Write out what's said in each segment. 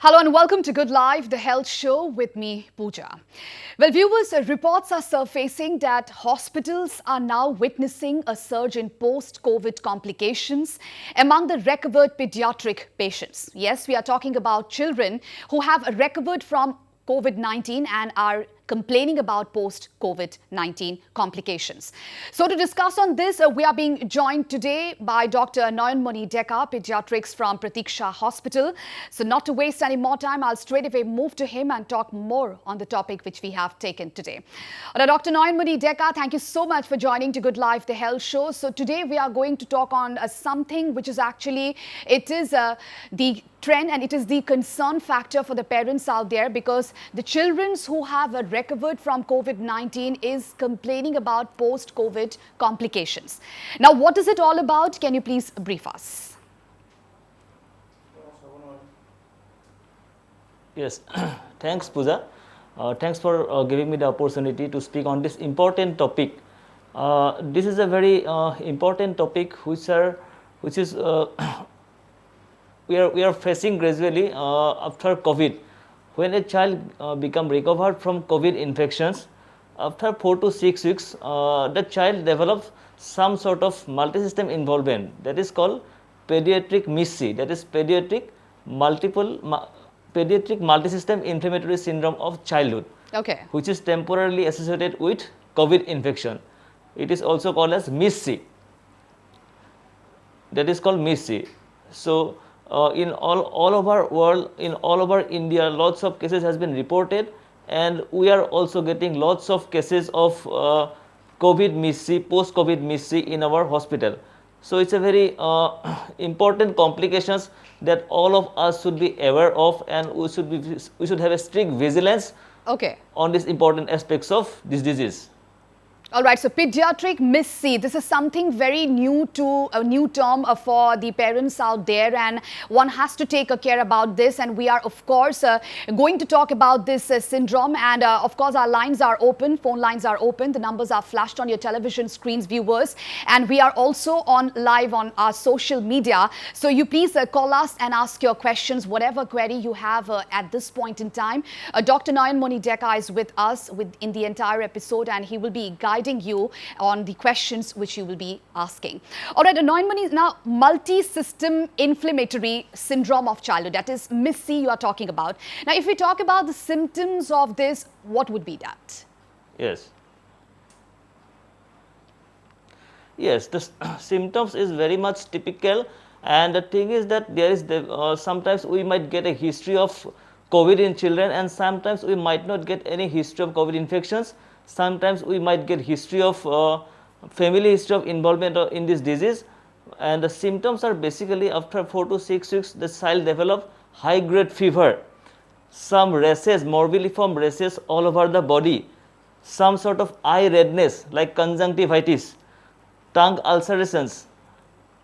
Hello and welcome to Good Life, the health show with me, Pooja. Well, viewers, reports are surfacing that hospitals are now witnessing a surge in post-COVID complications among the recovered pediatric patients. Yes, we are talking about children who have recovered from COVID-19 and are complaining about post-COVID-19 complications. So to discuss on this, we are being joined today by Dr. Nayanmani Deka, Pediatrics from Pratiksha Hospital. So not to waste any more time, I'll straight away move to him and talk more on the topic which we have taken today. Dr. Nayanmani Deka, thank you so much for joining to Good Life, the health show. So today we are going to talk on something which is actually, it is the trend and it is the concern factor for the parents out there, because the children who have recovered from COVID-19 is complaining about post-COVID complications. Now, what is it all about? Can you please brief us? Yes, thanks Pooja. Thanks for giving me the opportunity to speak on this important topic. This is a very important topic which is we are facing gradually after COVID. When a child become recovered from COVID infections, after 4 to 6 weeks, the child develops some sort of multi-system involvement that is called pediatric MIS-C, that is pediatric multi-system inflammatory syndrome of childhood, which is temporarily associated with COVID infection. It is also called as MIS-C. That is called MIS-C. So in all over world, in all over India, lots of cases has been reported, and we are also getting lots of cases of COVID MIS-C, post-COVID MIS-C in our hospital. So it's a very important complications that all of us should be aware of, and we should have a strict vigilance on these important aspects of this disease. All right, so pediatric MIS-C, this is something very new to a new term for the parents out there, and one has to take care about this. And we are, of course, going to talk about this syndrome. And of course, our lines are open, phone lines are open. The numbers are flashed on your television screens, viewers. And we are also on live on our social media. So you please call us and ask your questions, whatever query you have at this point in time. Dr. Nayanmani Deka is with us in the entire episode, and he will be guiding you on the questions which you will be asking. All right, Nayanmani, now multi-system inflammatory syndrome of childhood, that is MIS-C you are talking about. Now, if we talk about the symptoms of this, what would be that? Yes. Yes, the symptoms is very much typical, and the thing is that there is sometimes we might get a history of COVID in children, and sometimes we might not get any history of COVID infections. Sometimes we might get history of family history of involvement in this disease, and the symptoms are basically after 4 to 6 weeks the child develop high grade fever, some rashes, morbilliform rashes all over the body, some sort of eye redness like conjunctivitis, tongue ulcerations,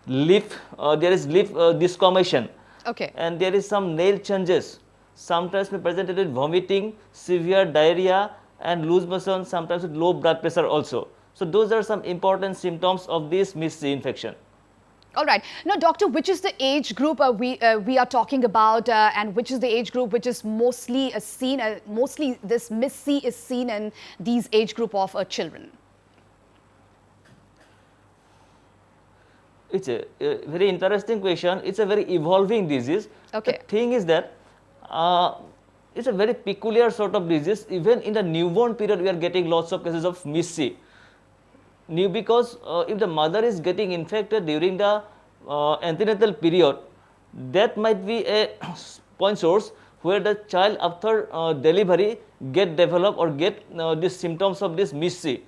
there is lip discommission, and there is some nail changes, sometimes may presented with vomiting, severe diarrhea and loose motion, sometimes with low blood pressure also. So those are some important symptoms of this MIS-C infection. All right. Now, doctor, which is the age group we are talking about, and which is the age group which is mostly seen, mostly this MIS-C is seen in these age group of children? It's a very interesting question. It's a very evolving disease. The thing is that it's a very peculiar sort of disease. Even in the newborn period, we are getting lots of cases of MIS-C. Because if the mother is getting infected during the antenatal period, that might be a point source where the child after delivery develop or get these symptoms of this MIS-C.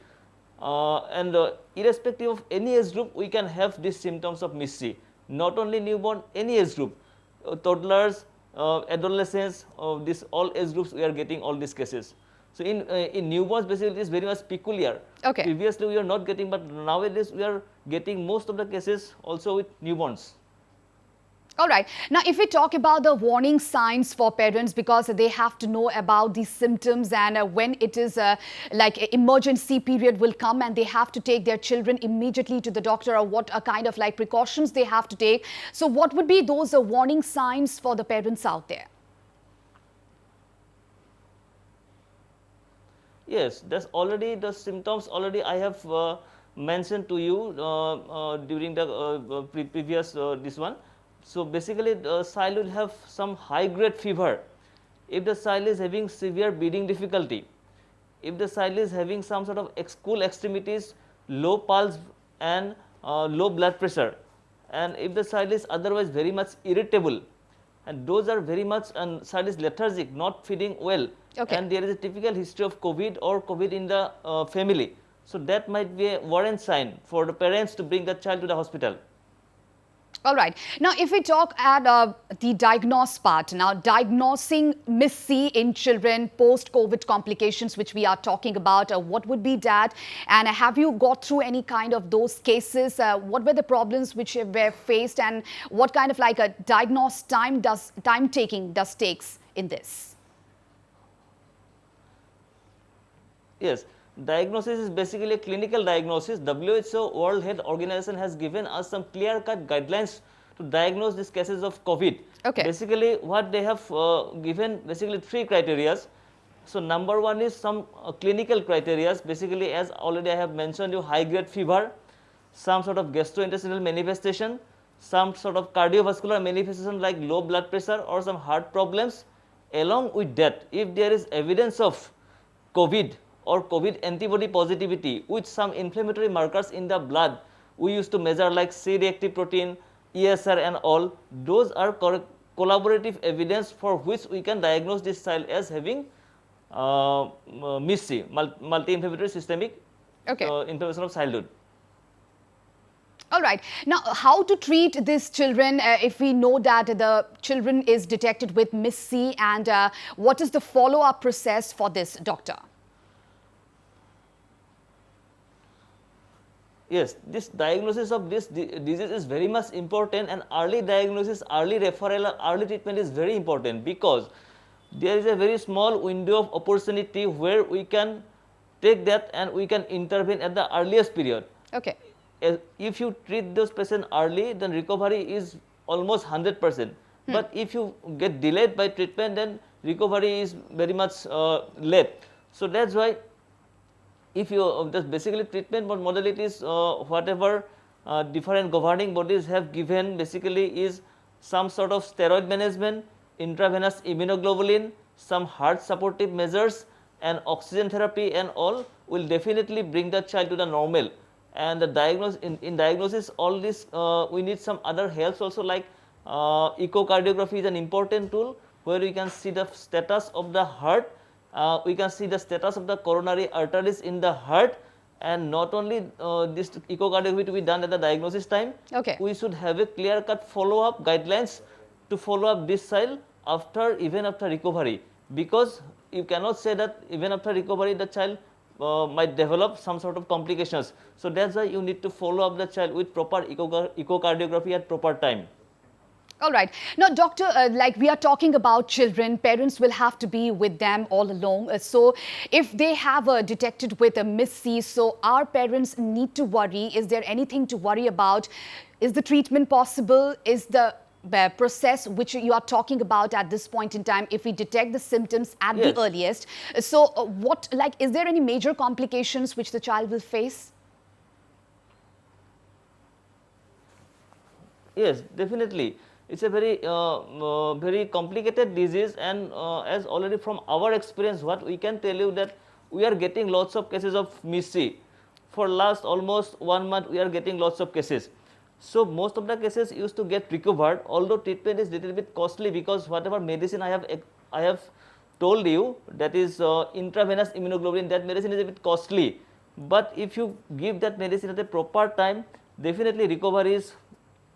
And irrespective of any age group, we can have these symptoms of MIS-C. Not only newborn, any age group, toddlers, adolescents, all age groups, we are getting all these cases. So in newborns, basically, it is very much peculiar. Previously, we are not getting, but nowadays we are getting most of the cases also with newborns. All right. Now, if we talk about the warning signs for parents, because they have to know about these symptoms and when it is like emergency period will come and they have to take their children immediately to the doctor, or what kind of like precautions they have to take. So what would be those warning signs for the parents out there? Yes, that's already the symptoms already I have mentioned to you during the previous this one. So basically the child will have some high grade fever. If the child is having severe breathing difficulty, if the child is having some sort of cool extremities, low pulse and low blood pressure, and if the child is otherwise very much irritable, and those are very much, and child is lethargic, not feeding well, Okay. and there is a typical history of COVID or COVID in the family. So that might be a warrant sign for the parents to bring the child to the hospital. All right. Now, if we talk at the diagnose part, now diagnosing MIS-C in children post-COVID complications, which we are talking about, what would be that? And have you got through any kind of those cases? What were the problems which were faced, and what kind of like a diagnose time takes in this? Yes, diagnosis is basically a clinical diagnosis. WHO, World Health Organization, has given us some clear-cut guidelines to diagnose these cases of COVID. Okay. Basically, what they have given basically three criteria. So number one is some clinical criteria. Basically, as already I have mentioned, you high-grade fever, some sort of gastrointestinal manifestation, some sort of cardiovascular manifestation like low blood pressure or some heart problems. Along with that, if there is evidence of COVID or COVID antibody positivity with some inflammatory markers in the blood, we used to measure like C-reactive protein, ESR and all, those are collaborative evidence for which we can diagnose this child as having MIS-C, multi-inflammatory systemic inflammation of childhood. All right. Now, how to treat these children if we know that the children is detected with MIS-C, and what is the follow-up process for this, doctor? Yes, this diagnosis of this disease is very much important, and early diagnosis, early referral, early treatment is very important, because there is a very small window of opportunity where we can take that and we can intervene at the earliest period. Okay. If you treat those patients early, then recovery is almost 100%. But if you get delayed by treatment, then recovery is very much late. So that's why if you just basically treatment modalities, whatever different governing bodies have given, basically is some sort of steroid management, intravenous immunoglobulin, some heart supportive measures, and oxygen therapy, and all will definitely bring the child to the normal. And the in diagnosis, all this we need some other helps also, like echocardiography is an important tool where we can see the status of the heart. We can see the status of the coronary arteries in the heart, and not only this echocardiography to be done at the diagnosis time. Okay. We should have a clear-cut follow-up guidelines to follow up this child even after recovery, because you cannot say that even after recovery the child might develop some sort of complications. So that's why you need to follow up the child with proper echocardiography at proper time. All right. Now, doctor, like we are talking about children, parents will have to be with them all along. So if they have detected with a MIS-C, so our parents need to worry. Is there anything to worry about? Is the treatment possible? Is the process which you are talking about at this point in time, if we detect the symptoms at the earliest? So is there any major complications which the child will face? Yes, definitely. It's a very very complicated disease, and as already from our experience, what we can tell you that we are getting lots of cases of MIS-C. For last almost 1 month, we are getting lots of cases. So most of the cases used to get recovered, although treatment is little bit costly, because whatever medicine I have told you, that is intravenous immunoglobulin, that medicine is a bit costly. But if you give that medicine at a proper time, definitely recovery is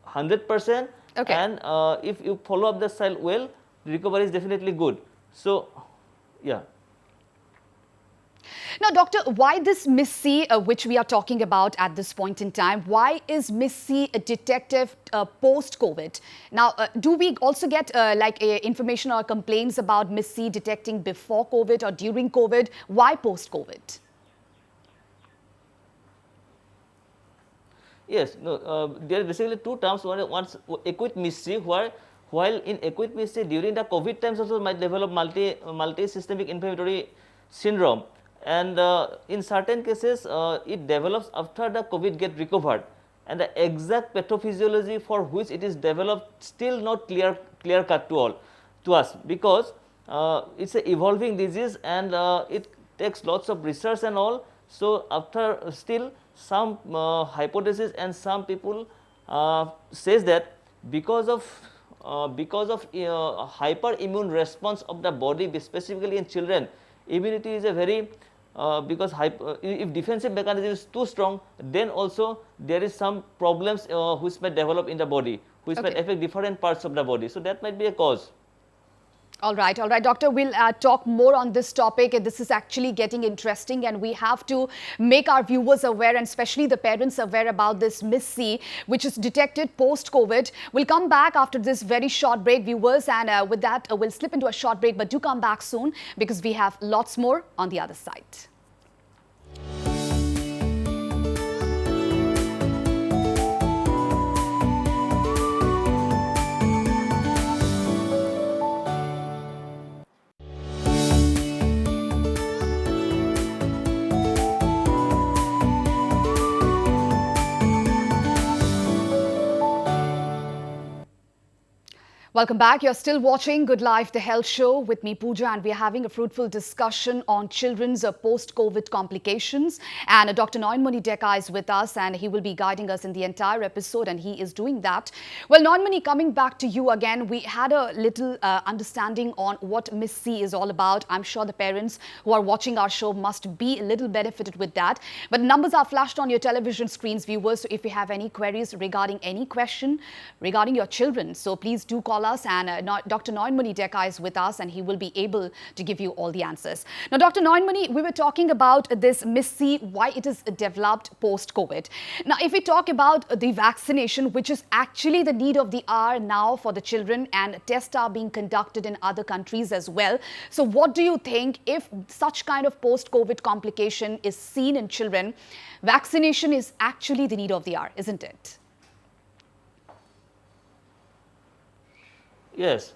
100%. Okay. And if you follow up the child well, recovery is definitely good. So, yeah. Now, doctor, why this MIS-C, which we are talking about at this point in time, why is MIS-C detected post-COVID? Now, do we also get information or complaints about MIS-C detecting before COVID or during COVID? Why post-COVID? Yes, no, there are basically two terms. One's acute MIS-C, while in acute MIS-C during the COVID times also might develop multi-systemic inflammatory syndrome, and in certain cases it develops after the COVID get recovered, and the exact pathophysiology for which it is developed still not clear cut to us, because it's a evolving disease and it takes lots of research and all. So after still some hypothesis and some people says that because of hyperimmune response of the body, specifically in children, immunity is a very because if defensive mechanism is too strong, then also there is some problems which might develop in the body, which might affect different parts of the body. So that might be a cause. All right, doctor, we'll talk more on this topic. This is actually getting interesting, and we have to make our viewers aware, and especially the parents aware, about this MIS-C, which is detected post-COVID. We'll come back after this very short break, viewers, and with that, we'll slip into a short break, but do come back soon because we have lots more on the other side. Welcome back. You're still watching Good Life, the health show with me, Pooja, and we're having a fruitful discussion on children's post-COVID complications. And Dr. Noinmani Deka is with us, and he will be guiding us in the entire episode, and he is doing that. Well, Noinmani, coming back to you again, we had a little understanding on what MIS-C is all about. I'm sure the parents who are watching our show must be a little benefited with that. But numbers are flashed on your television screens, viewers. So if you have any queries regarding any question regarding your children, so please do call us, and Dr. Noinmani Deka is with us, and he will be able to give you all the answers. Now, Dr. Noinmani, we were talking about this MIS-C, why it is developed post-COVID. Now, if we talk about the vaccination, which is actually the need of the hour now for the children, and tests are being conducted in other countries as well. So what do you think, if such kind of post-COVID complication is seen in children, vaccination is actually the need of the hour, isn't it? Yes,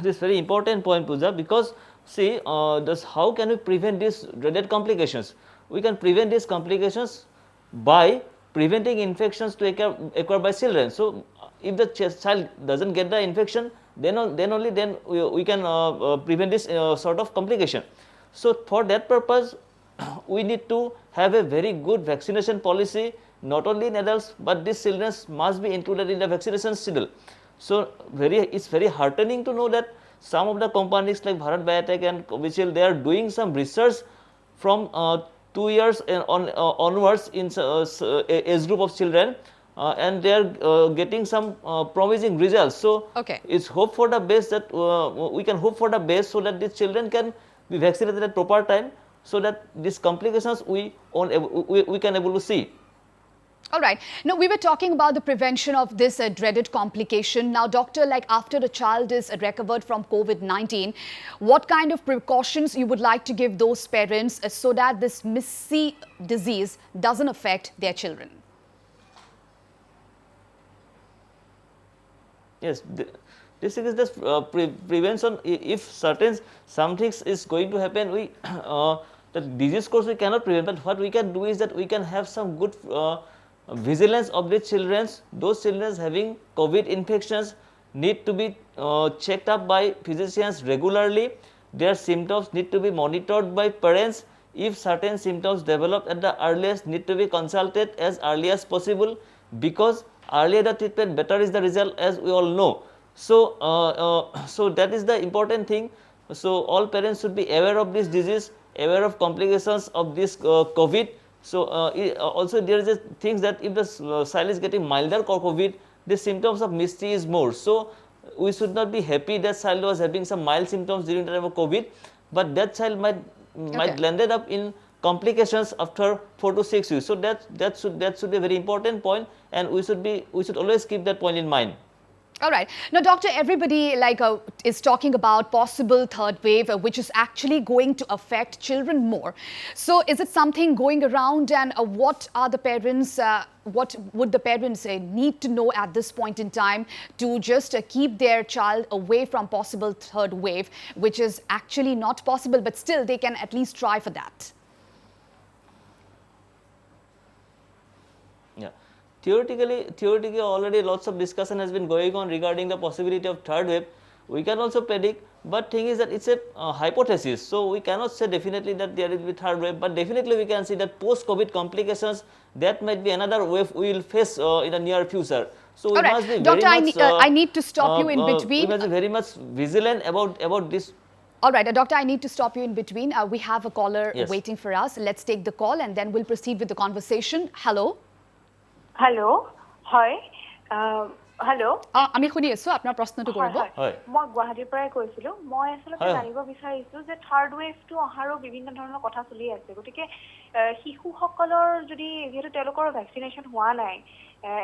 this very important point, Pooja, because see, how can we prevent these dreaded complications? We can prevent these complications by preventing infections to occur by children. So if the child doesn't get the infection, then we can prevent this sort of complication. So for that purpose, we need to have a very good vaccination policy, not only in adults, but these children must be included in the vaccination schedule. So it's very heartening to know that some of the companies like Bharat Biotech and Covishield, they are doing some research from 2 years onwards in age group of children, and they are getting some promising results. So it's hope for the best that we can hope for the best, so that these children can be vaccinated at proper time, so that these complications we can able to see. All right. Now, we were talking about the prevention of this dreaded complication. Now, doctor, like after a child is recovered from COVID-19, what kind of precautions you would like to give those parents so that this MIS-C disease doesn't affect their children? Yes, this is the prevention. If something is going to happen, the disease course we cannot prevent, but what we can do is that we can have some good vigilance of the children. Those children having COVID infections need to be checked up by physicians regularly. Their symptoms need to be monitored by parents. If certain symptoms develop at the earliest, need to be consulted as early as possible, because earlier the treatment, better is the result, as we all know. So, so that is the important thing. So all parents should be aware of this disease, aware of complications of this COVID. So also there is a thing that if the child is getting milder COVID, the symptoms of MIS-C is more. So we should not be happy that child was having some mild symptoms during the time of COVID, but that child might landed up in complications after 4 to 6 weeks. So that should be a very important point, and we should always keep that point in mind. All right. Now, doctor, everybody is talking about possible third wave, which is actually going to affect children more. So, is it something going around, and what are the parents? What would the parents need to know at this point in time to just keep their child away from possible third wave, which is actually not possible, but still they can at least try for that? Yeah. Theoretically, already lots of discussion has been going on regarding the possibility of third wave. We can also predict, but thing is that it's a hypothesis. So we cannot say definitely that there will be third wave, but definitely we can see that post-COVID complications, that might be another wave we will face in the near future. So we must be Doctor, very much. I need to stop you in between. We must be very much vigilant about this. All right, doctor, I need to stop you in between. We have a caller waiting for us. Let's take the call and then we'll proceed with the conversation. Hello. Hello. Hi. Hello. আমি শুনি আছো আপোনাৰ প্ৰশ্নটো কৰিব হয় মই গুৱাহাটীৰ পৰাই কৈছিলো মই আসলতে জানিব বিচাৰিছো যে থাৰ্ড ৱেভটো অহাৰো বিভিন্ন ধৰণৰ কথা চলি আছে গতিকে শিশুসকলৰ যদি যেহেতু তেওঁলোকৰ ভ্যাকচিনেশন হোৱা নাই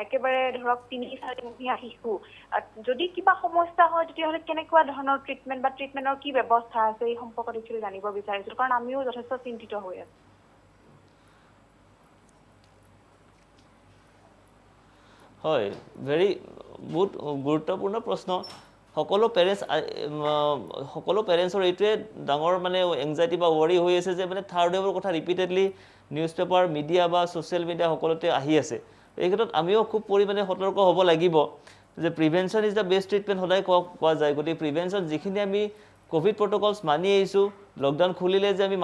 একেবাৰে ধৰক 3-4 মহীয়া শিশু যদি কিবা সমস্যা হয় তেতিয়াহলে কেনেকুৱা ধৰণৰ ট্ৰিটমেন্ট বা ট্ৰিটমেন্টৰ কি ব্যৱস্থা আছে এই সম্পৰ্কত একচুৱেলি জানিব বিচাৰিছো কাৰণ আমিও যথেষ্ট চিন্তিত হৈ আছো হয় very বহুত গুৰুত্বপূৰ্ণ প্ৰশ্ন সকলো পেৰেণ্টছৰ এইটোৱে ডাঙৰ মানে এংজাইটি বা ৱৰি হৈ আছে যে মানে থাৰ্ড ৱেভৰ কথা ৰিপিটেডলি নিউজ পেপাৰ মিডিয়া বা ছ'চিয়েল মিডিয়া সকলোতে আহি আছে এই ক্ষেত্ৰত আমিও খুব পৰিমাণে সতৰ্ক হ'ব লাগিব যে prevention is the best treatment সদায় কোৱা যায় গতিকে প্ৰিভেনশ্যন যিখিনি আমি কোভিড প্ৰট'কলছ মানি আহিছোঁ লকডাউন খুলিলে যে আমি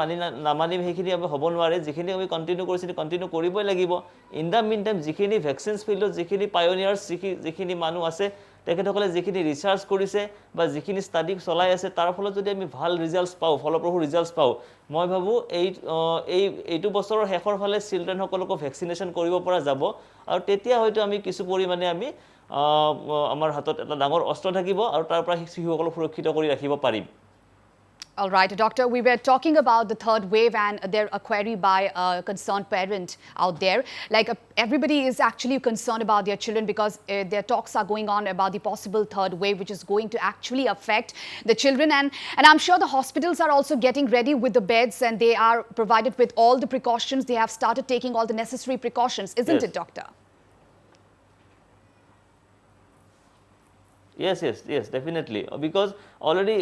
নামানিম সেইখিনি আমি হ'ব নোৱাৰে যিখিনি আমি কণ্টিনিউ কৰিছোঁ কণ্টিনিউ কৰিবই লাগিব ইন দ্য মিন টাইম যিখিনি ভেকচিনছ ফিল্ডত যিখিনি পায়নিয়াৰ্ছ যিখিনি মানুহ আছে তেখেতসকলে যিখিনি ৰিচাৰ্চ কৰিছে বা যিখিনি ষ্টাডি চলাই আছে তাৰ ফলত যদি আমি ভাল ৰিজাল্টছ পাওঁ ফলপ্ৰসূ ৰিজাল্টছ পাওঁ মই ভাবোঁ এইটো বছৰৰ শেষৰ ফালে চিলড্ৰেনসকলকো ভেকচিনেশ্যন কৰিব পৰা যাব আৰু তেতিয়া হয়তো আমি কিছু পৰিমাণে আমি আমাৰ হাতত এটা ডাঙৰ অস্ত্ৰ থাকিব আৰু তাৰ পৰা শিশুসকলক সুৰক্ষিত কৰি ৰাখিব পাৰিম All right, doctor, we were talking about the third wave and there a query by a concerned parent out there. Like everybody is actually concerned about their children because their talks are going on about the possible third wave, which is going to actually affect the children. And I'm sure the hospitals are also getting ready with the beds and they are provided with all the precautions. They have started taking all the necessary precautions, isn't it, doctor? Yes, definitely. Because already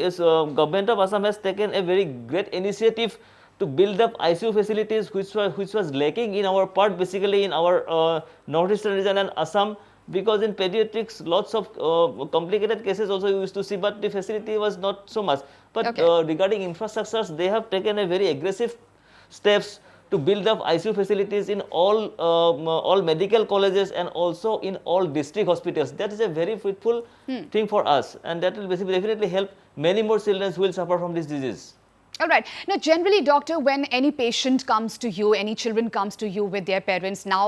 government of Assam has taken a very great initiative to build up ICU facilities, which was lacking in our part, basically in our northeastern region and Assam. Because in pediatrics, lots of complicated cases also we used to see, but the facility was not so much. But regarding infrastructures, they have taken a very aggressive steps to build up ICU facilities in all medical colleges and also in all district hospitals. That is a very fruitful thing for us, and that will basically definitely help many more children who will suffer from this disease. All right. Now, generally, doctor, when any patient comes to you, any children comes to you with their parents, now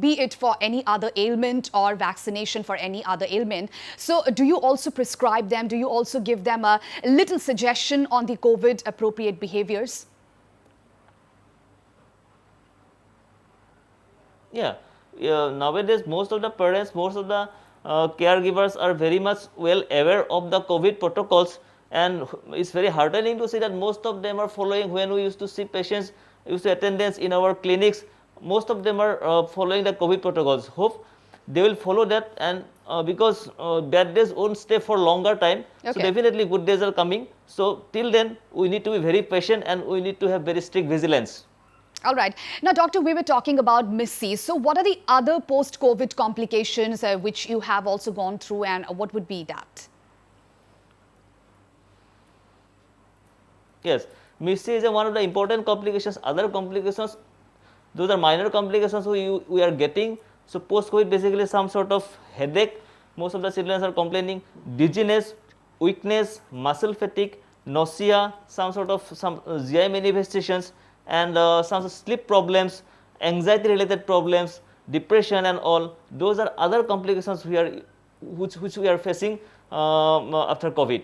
be it for any other ailment or vaccination for any other ailment, so do you also prescribe them? Do you also give them a little suggestion on the COVID appropriate behaviors? Yeah. Nowadays, most of the parents, most of the caregivers are very much well aware of the COVID protocols, and it's very heartening to see that most of them are following. When we used to see patients, used to attendance in our clinics, most of them are following the COVID protocols. Hope they will follow that, and because bad days won't stay for longer time, so definitely good days are coming. So till then, we need to be very patient and we need to have very strict vigilance. All right. Now, doctor, we were talking about MIS-C. So what are the other post-COVID complications which you have also gone through, and what would be that? Yes, MIS-C is one of the important complications. Other complications, those are minor complications we are getting. So post-COVID, basically some sort of headache. Most of the children are complaining, dizziness, weakness, muscle fatigue, nausea, some sort of GI manifestations, and some sleep problems, anxiety related problems, depression and all. Those are other complications which we are facing after COVID.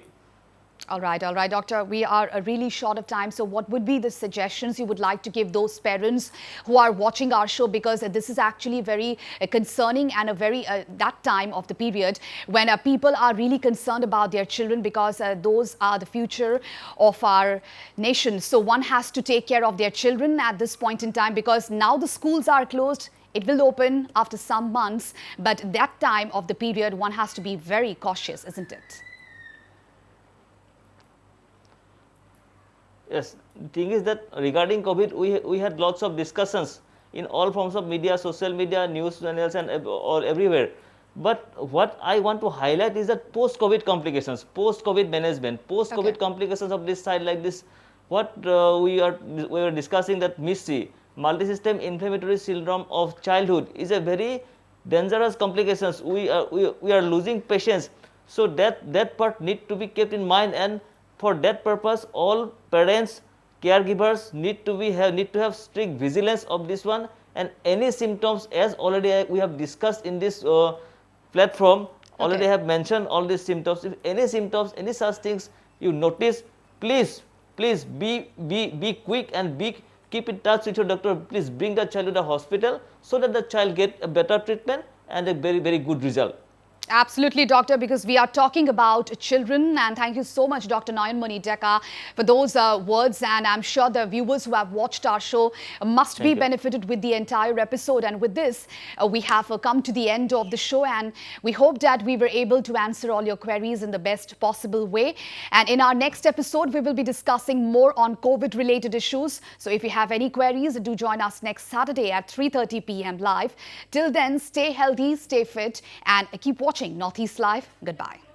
All right, doctor. We are really short of time. So what would be the suggestions you would like to give those parents who are watching our show? Because this is actually very concerning and a very that time of the period when people are really concerned about their children, because those are the future of our nation. So one has to take care of their children at this point in time, because now the schools are closed. It will open after some months, but that time of the period one has to be very cautious, isn't it? Yes, the thing is that regarding COVID, we had lots of discussions in all forms of media, social media, news channels, and all everywhere. But what I want to highlight is that post-COVID complications, post-COVID management, post-COVID complications of this side like this. What we were discussing, that MIS-C, multi-system inflammatory syndrome of childhood, is a very dangerous complications. We are losing patients. So that part need to be kept in mind, and for that purpose, all parents, caregivers need to have strict vigilance of this one. And any symptoms, as already we have discussed in this platform, already have mentioned all these symptoms. If any symptoms, any such things you notice, please be quick and keep in touch with your doctor. Please bring the child to the hospital so that the child get a better treatment and a very good result. Absolutely, doctor, because we are talking about children. And thank you so much, Dr. Nayanmani Deka, for those words. And I'm sure the viewers who have watched our show must be benefited with the entire episode. And with this, we have come to the end of the show. And we hope that we were able to answer all your queries in the best possible way. And in our next episode, we will be discussing more on COVID-related issues. So if you have any queries, do join us next Saturday at 3:30 p.m. live. Till then, stay healthy, stay fit, and keep watching Northeast Live. Goodbye.